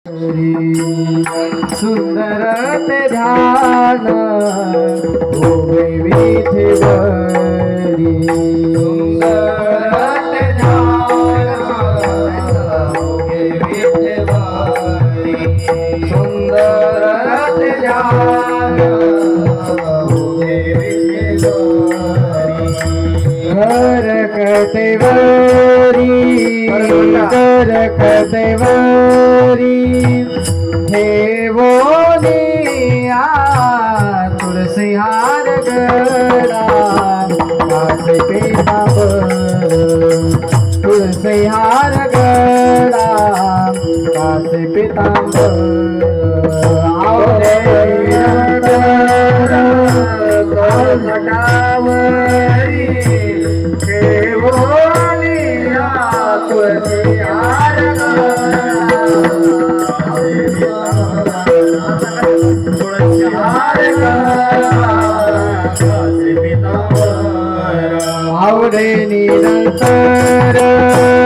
सुंदर ते ध्यान उभे विठेवरी सुंदर ते ध्यान उभे विठेवरी सुंदर ते ध्यान उभे विठेवरी घर कटेवरी कर कटेवरी ठेवोनिया तुळसी हार गडा कासे पीतांबर तुळसी हार गडा कासे पीतांबर आवडे घटावरी ठेवोनिया तुळसी हार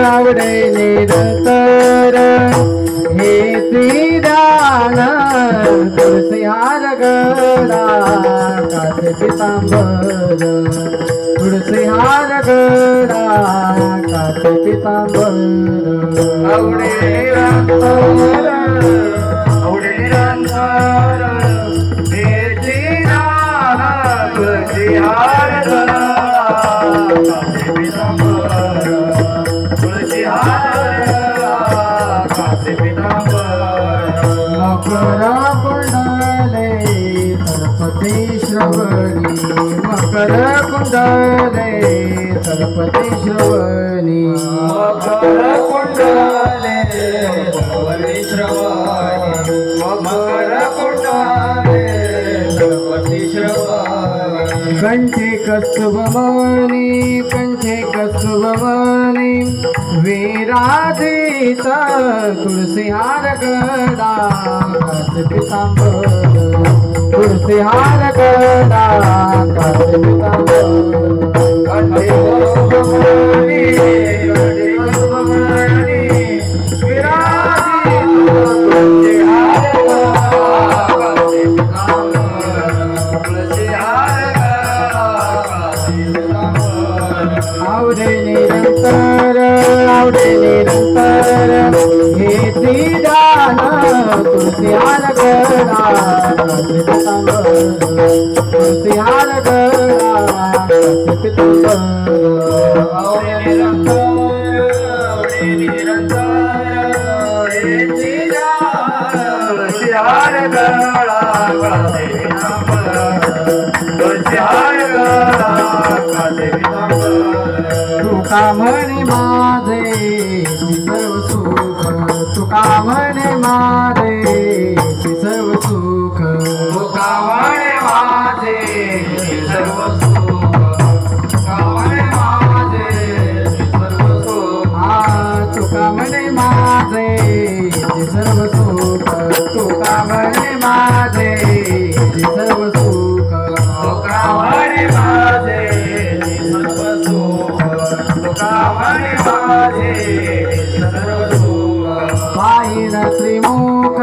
आवडे निरंतर हे श्रीदान तुळसी हार गडा कासे पीतांबर तुळसी हार गडा कासे पीतांबर आवडे निरंतर हे श्रीदान तुळसी हार गडा मकर कुंडले तळपती श्रवणी मकर कुंडले तळपती श्रवणी मकर कुंडले तळपती श्रवणी कंठे कस्तुभमणी विराजित तुळसी हार गडा कासे पीतांबर तुळसी हार गडा कासे पीतांबर कंठे कस्तुभमणी विराजित तुळसी हार आवडे निरंतर हे श्रीदान तुळसी हार गडा कासे पीतांबर तुळसी हार गडा कासे पीतांबर आवडे निरंतर हे श्रीदान तुळसी हार गडा कासे पीतांबर तुळसी हार गडा कासे पीतांबर तुका म्हणे माझे सर्व सुख तुका म्हणे माझे सर्व सुख तुका म्हणे माझे सर्व सुख तुका म्हणे माझे सर्व सुख तुका म्हणे माझे सर्व सुख तुका म्हणे माझे सर्व सुख तुका म्हणे माझे सर्व सुख तुकामणे माझे सर्व सुख पाहिन श्रीमुख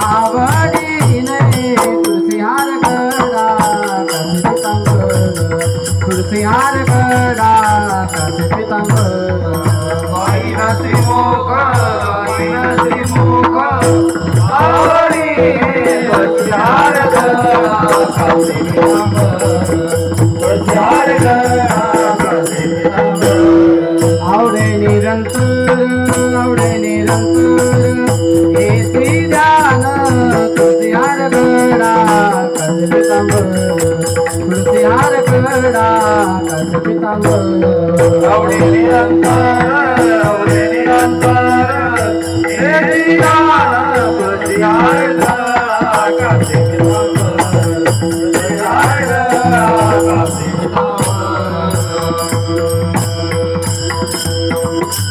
आवडीने तुळसी हार गडा कासे पीतांबर तुळसी हार गडा कासे पीतांबर पाहिन श्रीमुख आवडीने तुळसी हार गडा कासे पीतांबर तुळसी हार गडा कासे पीतांबर आवडे निरंतर हे श्रीदान तुळसी हार गडा कासे पीतांबर तुळसी हार गडा कासे पीतांबर आवडे निरंतर हे श्रीदान